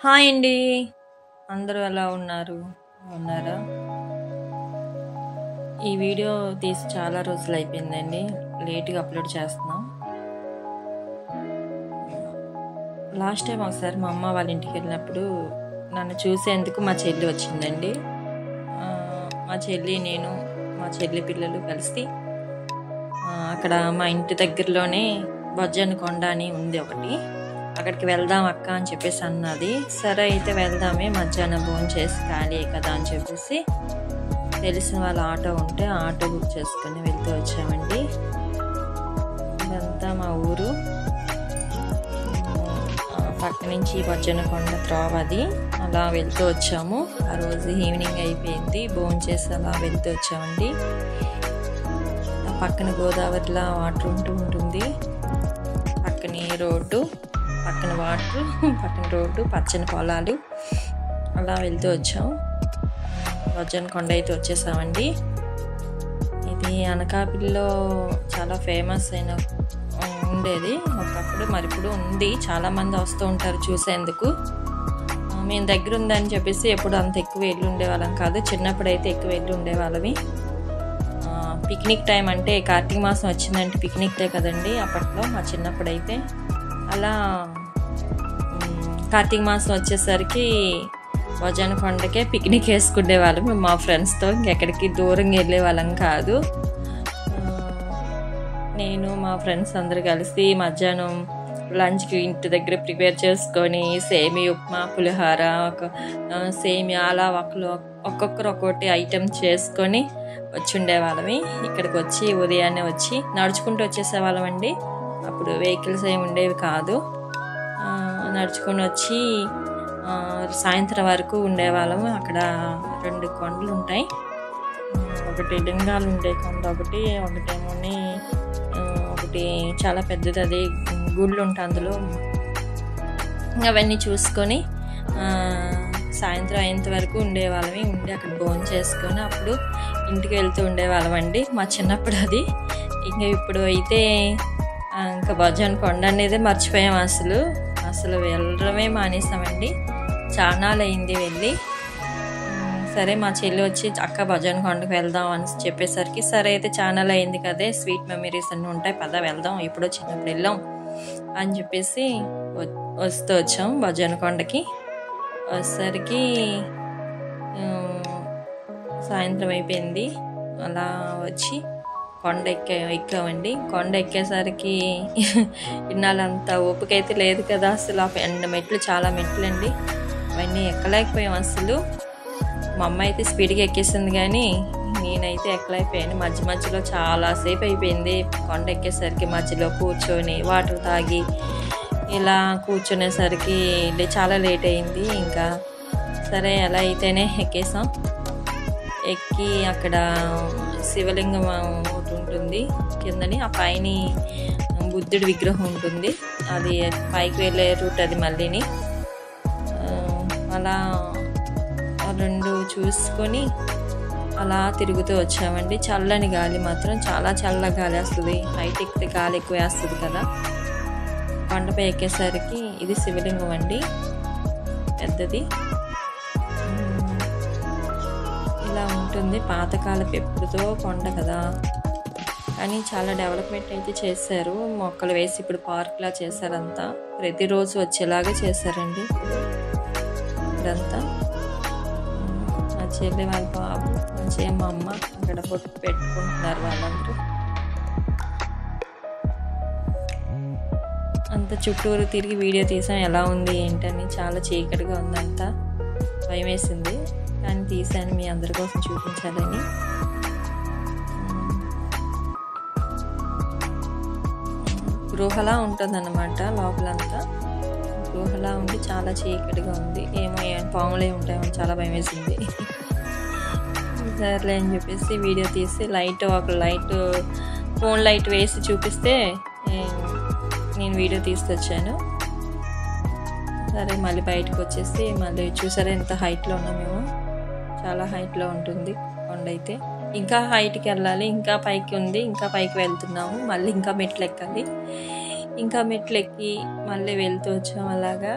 Hi అండి. అందరూ ఎలా ఉన్నారు? ఉన్నారా? ఈ వీడియో తీసి చాలా రోజులు అయిపోయిందండి. లేట్గా అప్లోడ్ చేస్తున్నాం. లాస్ట్ టైం ఒకసారి మా అమ్మ వాళ్ళ ఇంటికి వెళ్ళినప్పుడు నన్ను చూసేందుకు మా చెల్లి వచ్చిందండి. మా చెల్లి, నేను, మా చెల్లి పిల్లలు కలిసి అక్కడ మా ఇంటి దగ్గరలోనే బొజ్జన్న కొండ అని ఉంది ఒకటి, అక్కడికి వెళ్దాం అక్క అని చెప్పేసి అన్నది. సరే అయితే వెళ్దామే, మధ్యాహ్నం భోజనం చేసి ఖాళీ కదా అని చెప్పేసి తెలిసిన వాళ్ళ ఆటో ఉంటే ఆటో బుక్ చేసుకుని వెళ్తూ వచ్చామండి. ఇదంతా మా ఊరు. పక్క నుంచి బొజ్జన్న కొండ త్రోవ అది. అలా వెళ్తూ వచ్చాము. ఆ రోజు ఈవినింగ్ అయిపోయింది, భోజనం చేసి అలా వెళ్తూ వచ్చామండి. పక్కన గోదావరిలా వాటర్ ఉంటుంది, పక్కనే రోడ్డు, పక్కన వాటర్, పక్కన రోడ్డు, పచ్చని పొలాలు. అలా వెళ్తూ వచ్చాం. బొజ్జన్న కొండ అయితే వచ్చేసామండి. ఇది అనకాపల్లిలో చాలా ఫేమస్ అయిన ఉండేది ఒకప్పుడు, మరి ఇప్పుడు ఉంది. చాలామంది వస్తూ ఉంటారు చూసేందుకు. మేము దగ్గర ఉందని చెప్పేసి ఎప్పుడు అంత ఎక్కువ వెళ్ళి ఉండేవాళ్ళం కాదు. చిన్నప్పుడైతే ఎక్కువ వెళ్ళి ఉండేవాళ్ళమి. పిక్నిక్ టైం అంటే కార్తీక మాసం వచ్చిందంటే పిక్నిక్ డే కదండి అప్పట్లో, మా చిన్నప్పుడైతే. అలా కార్తీక మాసం వచ్చేసరికి బొజ్జన్న కొండకే పిక్నిక్ వేసుకునే వాళ్ళం మేము మా ఫ్రెండ్స్తో. ఇంకెక్కడికి దూరంగా వెళ్ళే వాళ్ళం కాదు. నేను మా ఫ్రెండ్స్ అందరు కలిసి మధ్యాహ్నం లంచ్కి ఇంటి దగ్గర ప్రిపేర్ చేసుకొని సేమియా ఉప్మా, పులిహోర, సేమియా అలా ఒక్కొక్కరు ఒక్కొక్కటి ఐటెం చేసుకొని వచ్చి ఉండేవాళ్ళమి. ఇక్కడికి వచ్చి ఉదయాన్నే వచ్చి నడుచుకుంటూ వచ్చేసేవాళ్ళం అండి. అప్పుడు వెహికల్స్ ఏమి ఉండేవి కాదు. నడుచుకొని వచ్చి సాయంత్రం వరకు ఉండేవాళ్ళము. అక్కడ 2 కొండలు ఉంటాయి. ఒకటి లింగాలు ఉండే కొండ ఒకటేమోని ఒకటి చాలా పెద్దది, అది గుళ్ళు ఉంటాయి అందులో. అవన్నీ చూసుకొని సాయంత్రం అయ్యేంత వరకు ఉండేవాళ్ళమి. ఉండి అక్కడ భోజనం చేసుకొని అప్పుడు ఇంటికి వెళ్తూ ఉండేవాళ్ళం అండి. మా చిన్నప్పుడు అది. ఇంకా ఇప్పుడు అయితే ఇంకా బొజ్జన్న కొండ అనేది మర్చిపోయాం. అసలు వెళ్ళడమే మానేసామండి. చాలాలు అయింది వెళ్ళి. సరే మా చెల్లి వచ్చి అక్క బొజ్జన్న కొండకు వెళ్దాం అని చెప్పేసరికి సరే అయితే చాలాలు అయింది కదే, స్వీట్ మెమరీస్ అన్నీ ఉంటాయి, పద వెళ్దాం, ఎప్పుడో చిన్నప్పుడు వెళ్ళాం అని చెప్పేసి వస్తూ వచ్చాం బొజ్జన్న కొండకి. వచ్చేసరికి సాయంత్రం అయిపోయింది. అలా వచ్చి కొండ ఎక్కామండి. కొండ ఎక్కేసరికి ఇన్నాళ్ళంతా ఓపిక అయితే లేదు కదా అసలు. మెట్లు చాలా మెట్లండి, అవన్నీ ఎక్కలేకపోయాం అసలు. మా అమ్మ అయితే స్పీడ్గా ఎక్కేసింది కానీ నేనైతే ఎక్కలేకపోయాను. మధ్యలో చాలాసేపు అయిపోయింది కొండ ఎక్కేసరికి. మధ్యలో కూర్చొని వాటర్ తాగి ఇలా కూర్చునేసరికి చాలా లేట్ అయింది. ఇంకా సరే ఎలా అయితేనే ఎక్కేసాం. ఎక్కి అక్కడ శివలింగం ఒకటి ఉంటుంది కిందని, ఆ పైన బుద్ధుడి విగ్రహం ఉంటుంది. అది పైకి వెళ్ళే రూట్ అది మళ్ళీని. అలా 2 చూసుకొని అలా తిరుగుతూ వచ్చామండి. చల్లని గాలి మాత్రం చాలా చల్ల గాలి వస్తుంది. హైట్ ఎక్కితే గాలి ఎక్కువ వేస్తుంది కదా. కొండపై ఎక్కేసరికి ఇది శివలింగం అండి, పెద్దది. ఇలా ఉంటుంది. పాతకాలపు ఎప్పుడుతో కొండ కదా, కానీ చాలా డెవలప్మెంట్ అయితే చేశారు. మొక్కలు వేసి ఇప్పుడు పార్క్లా చేశారంతా. ప్రతిరోజు వచ్చేలాగా చేశారండి ఇదంతా. మా చెల్లి వాళ్ళ బాబు, మంచిగా మా అమ్మ అక్కడ బొట్టు పెట్టుకుంటున్నారు వాళ్ళందరూ. అంత చుట్టూరు తిరిగి వీడియో తీసాం ఎలా ఉంది ఏంటని. చాలా చీకటిగా ఉందంతా, భయం వేసింది, కానీ తీసాను మీ అందరి కోసం చూపించాలని. గృహలా ఉంటుందన్నమాట లోపలంతా. గృహలా ఉండి చాలా చీకటిగా ఉంది. ఏమో పాములే ఉంటాయని చాలా భయం వేసింది. సర్లే అని చెప్పేసి వీడియో తీసి ఒక లైట్ ఫోన్ లైట్ వేసి చూపిస్తే నేను వీడియో తీసుకొచ్చాను. సరే మళ్ళీ బయటకు వచ్చేసి మళ్ళీ చూసారా ఎంత హైట్లో ఉన్నాం మేము. చాలా హైట్లో ఉంటుంది కొండ అయితే. ఇంకా హైట్కి వెళ్ళాలి, ఇంకా పైకి ఉంది, ఇంకా పైకి వెళ్తున్నాము. మళ్ళీ ఇంకా మెట్లు ఎక్కాలి. ఇంకా మెట్లు ఎక్కి మళ్ళీ వెళ్తూ వచ్చాము. అలాగా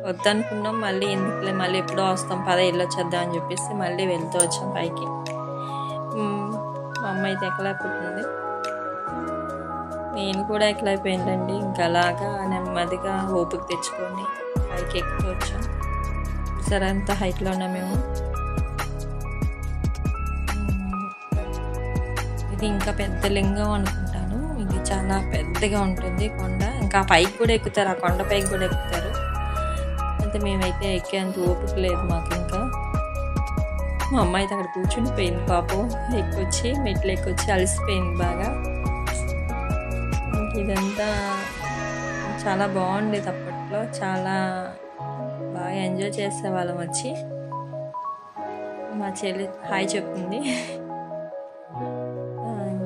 వద్దనుకున్నాం. మళ్ళీ ఎందుకులే, మళ్ళీ ఎప్పుడో వస్తాం, పద వెళ్ళొచ్చేద్దాం అని చెప్పేసి మళ్ళీ వెళ్తూ వచ్చాం పైకి. మా అమ్మ అయితే ఎక్కలేకపోతుంది, నేను కూడా ఎక్కలేకపోయిందండి. ఇంకా అలాగా నెమ్మదిగా ఓపిక తెచ్చుకొని పైకి ఎక్కుతూ వచ్చాం. సరే అంత హైట్లో ఉన్నాం మేము. ఇది ఇంకా పెద్ద లింగం అనుకుంటాను, ఇది చాలా పెద్దగా ఉంటుంది కొండ. ఇంకా పైకి కూడా ఎక్కుతారు, ఆ కొండ పైకి కూడా ఎక్కుతారు. అయితే మేమైతే ఎక్కేంత ఓపిక లేదు మాకు. ఇంకా మా అమ్మ అయితే అక్కడ కూర్చుని పోయింది పాపం, ఎక్కొచ్చి మెట్లు ఎక్కొచ్చి అలసిపోయింది బాగా. ఇదంతా చాలా బాగుండేది అప్పట్లో, చాలా బాగా ఎంజాయ్ చేసేవాళ్ళం. వచ్చి మా చెల్లి హాయ్ చెప్తుంది.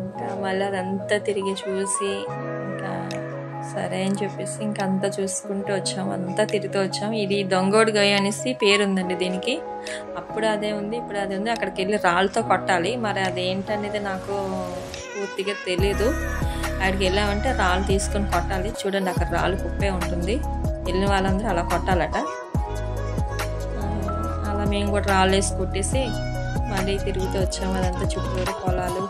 ఇంకా మళ్ళీ అదంతా తిరిగి చూసి ఇంకా సరే అని చెప్పేసి ఇంకా అంతా చూసుకుంటూ వచ్చాము, అంతా తిరుగుతూ వచ్చాము. ఇది దొంగోడు గొయ్య అనేసి పేరు ఉందండి దీనికి. అప్పుడు అదే ఉంది, ఇప్పుడు అదే ఉంది. అక్కడికి వెళ్ళి రాళ్ళతో కొట్టాలి, మరి అదేంటనేది నాకు పూర్తిగా తెలీదు. అక్కడికి వెళ్ళామంటే రాళ్ళు తీసుకొని కొట్టాలి. చూడండి అక్కడ రాళ్ళు కుప్పే ఉంటుంది, వెళ్ళిన వాళ్ళందరూ అలా కొట్టాలట. అలా మేము కూడా రాళ్ళు వేసి కొట్టేసి మళ్ళీ తిరుగుతూ వచ్చాము. అదంతా చుట్టూరు పొలాలు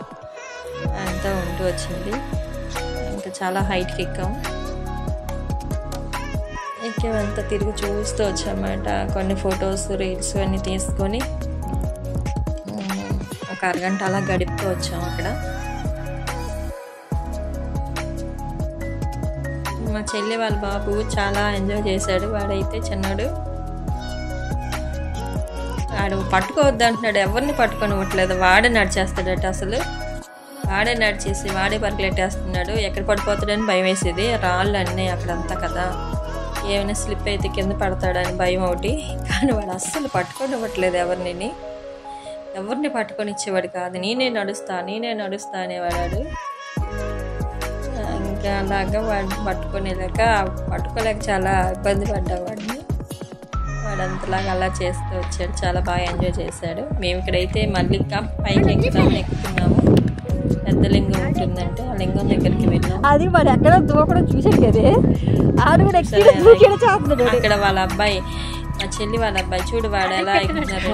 అంతా ఉంటూ వచ్చింది. ఇంకా చాలా హైట్కి ఎక్కాము. ఎక్కేవంతా తిరిగి చూస్తూ వచ్చామన్నమాట. కొన్ని ఫొటోస్ రీల్స్ అన్నీ తీసుకొని ఒక అరగంట అలా గడుపుతూ వచ్చాము అక్కడ. మా చెల్లి వాళ్ళ బాబు చాలా ఎంజాయ్ చేశాడు. వాడైతే చిన్నాడు, వాడు పట్టుకోవద్దు అంటున్నాడు, ఎవరిని పట్టుకొనివ్వట్లేదు. వాడే నడిచేస్తాడట, అసలు వాడే నడిచేసి వాడే పరుగులెట్టేస్తున్నాడు. ఎక్కడ పడిపోతాడని భయం వేసేది, రాళ్ళు అన్నీ అక్కడంతా కదా, ఏమైనా స్లిప్ అయితే కింద పడతాడని భయం ఒకటి. కానీ వాడు అస్సలు పట్టుకొనివ్వట్లేదు ఎవరిని పట్టుకొని ఇచ్చేవాడు కాదు. నేనే నడుస్తా అనేవాడు. ఇంకా అలాగా వాడిని పట్టుకోలేక చాలా ఇబ్బంది పడ్డావాడిని. వాడంతలాగా అలా చేస్తూ వచ్చాడు, చాలా బాగా ఎంజాయ్ చేశాడు. మేము ఇక్కడైతే మళ్ళీ ఇంకా పైకి ఎక్కుతున్నాము. పెద్ద లింగం ఉంటుందంటే ఆ లింగం దగ్గరికి వెళ్ళాం. అది మరి ఎక్కడ దూకడం చూసాడు కదే, అక్కడ వాళ్ళ అబ్బాయి, మా చెల్లి వాళ్ళ అబ్బాయి చూడు వాడు ఎలా ఎక్కుతున్నారు.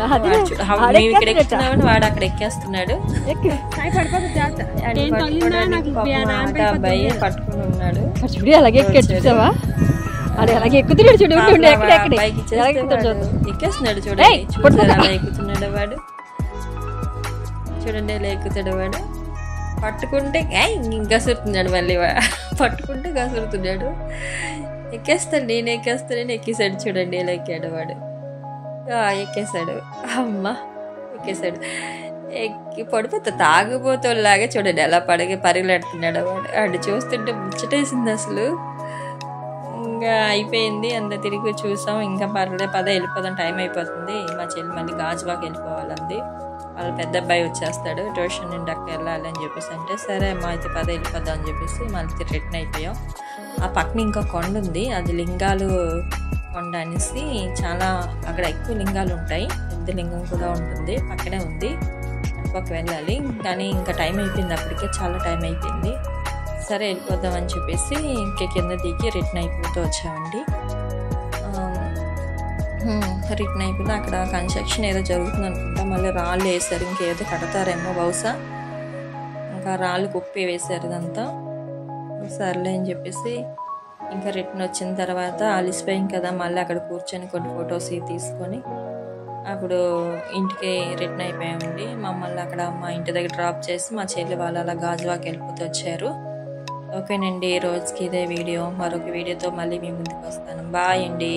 మేము ఇక్కడ ఎక్కుతున్నామని వాడు అక్కడ ఎక్కేస్తున్నాడు. అబ్బాయి పట్టుకుని ఉన్నాడు. చూడు అలాగే చూసావా, అలాగే ఎక్కుతున్నాడు. చూడు ఎక్కేస్తున్నాడు, చూడండి అలా ఎక్కుతున్నాడు వాడు. చూడండి ఎలా ఎక్కుతాడు వాడు. పట్టుకుంటే గసురుతున్నాడు, మళ్ళీ పట్టుకుంటే గసురుతున్నాడు. ఎక్కేస్తాడు, నేను ఎక్కేస్తానని ఎక్కేసాడు. చూడండి ఎలా ఎక్కాడు వాడు. ఎక్కేసాడు, అమ్మ ఎక్కేసాడు. ఎక్కి పడిపోతా తాగిపోతేలాగా చూడండి ఎలా పరుగులెడుతున్నాడు వాడు. వాడు చూస్తుంటే ముచ్చటేసింది అసలు. ఇంకా అయిపోయింది, అంత తిరిగి చూసాం. ఇంకా పద వెళ్ళిపోదాం, టైం అయిపోతుంది. మా చెల్లి మళ్ళీ గాజువాకి వెళ్ళిపోవాలంది. వాళ్ళ పెద్ద అబ్బాయి వచ్చేస్తాడు, ట్యూషన్ నుండి అక్కడ వెళ్ళాలి అని చెప్పేసి అంటే సరే అమ్మ అయితే పద వెళ్ళిపోదాం అని చెప్పేసి మళ్ళీ రిటర్న్ అయిపోయాం. ఆ పక్కన ఇంకా కొండ ఉంది, అది లింగాలు కొండ అనేసి. చాలా అక్కడ ఎక్కువ లింగాలు ఉంటాయి, పెద్ద లింగం కూడా ఉంటుంది, పక్కనే ఉంది. అటుపక్క వెళ్ళాలి, కానీ ఇంకా టైం అయిపోయింది, అప్పటికే చాలా టైం అయిపోయింది. సరే వెళ్ళిపోదాం అని చెప్పేసి ఇంకా కింద దిగి రిటర్న్ అయిపోతూ వచ్చామండి. రిటర్న్ అయిపోయింది. అక్కడ కన్స్ట్రక్షన్ ఏదో జరుగుతుంది అనుకుంటా, మళ్ళీ రాళ్ళు వేసారు, ఇంకేదో కడతారేమో బహుశా. ఇంకా రాళ్ళు కుప్పి వేసారు ఇదంతా. సర్లే అని చెప్పేసి ఇంకా రిటర్న్ వచ్చిన తర్వాత అలిసిపోయాం కదా, మళ్ళీ అక్కడ కూర్చొని కొన్ని ఫొటోస్ తీసుకొని అప్పుడు ఇంటికి రిటర్న్ అయిపోయామండి. మమ్మల్ని అక్కడ మా ఇంటి దగ్గర డ్రాప్ చేసి మా చెల్లి వాళ్ళు అలా గాజువాకి వెళ్ళిపోతూ వచ్చారు. ఓకేనండి, రోజుకి ఇదే వీడియో. మరొక వీడియోతో మళ్ళీ మీ ముందుకు వస్తాను. బాయ్ అండి.